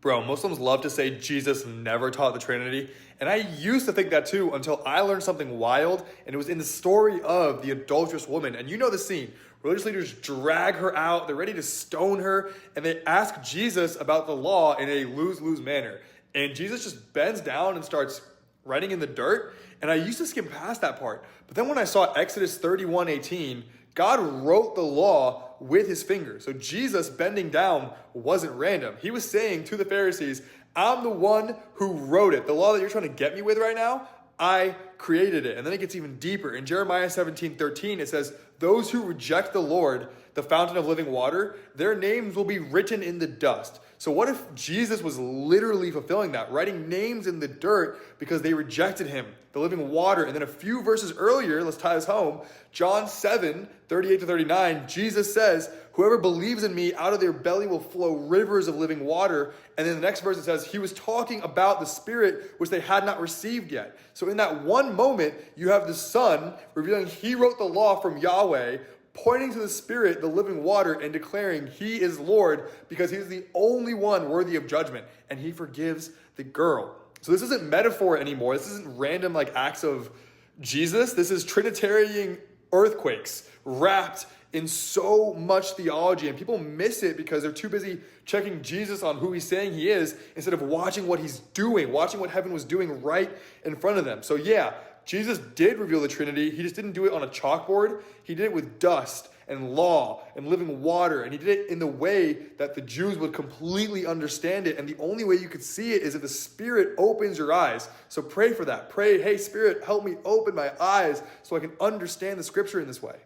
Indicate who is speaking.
Speaker 1: Bro, Muslims love to say Jesus never taught the Trinity. And I used to think that too until I learned something wild. And it was in the story of the adulterous woman. And you know the scene. Religious leaders drag her out. They're ready to stone her. And they ask Jesus about the law in a lose-lose manner. And Jesus just bends down and starts writing in the dirt. And I used to skim past that part. But then when I saw Exodus 31:18, God wrote the law with his finger. So Jesus bending down wasn't random. He was saying to the Pharisees, I'm the one who wrote it. The law that you're trying to get me with right now, I created it. And then it gets even deeper. In Jeremiah 17:13, it says, those who reject the Lord, the fountain of living water, their names will be written in the dust. So what if Jesus was literally fulfilling that, writing names in the dirt because they rejected him, the living water? And then a few verses earlier, let's tie this home, John 7:38-39, Jesus says, whoever believes in me, out of their belly will flow rivers of living water. And then the next verse it says, he was talking about the Spirit, which they had not received yet. So in that one moment, you have the Son revealing he wrote the law from Yahweh, pointing to the Spirit, the living water, and declaring he is Lord because he's the only one worthy of judgment, and he forgives the girl. So this isn't metaphor anymore. This isn't random like acts of Jesus. This is Trinitarian earthquakes wrapped in so much theology, and people miss it because they're too busy checking Jesus on who he's saying he is instead of watching what he's doing, watching what heaven was doing right in front of them. So yeah, Jesus did reveal the Trinity. He just didn't do it on a chalkboard. He did it with dust and law and living water. And he did it in the way that the Jews would completely understand it. And the only way you could see it is if the Spirit opens your eyes. So pray for that. Pray, hey, Spirit, help me open my eyes so I can understand the scripture in this way.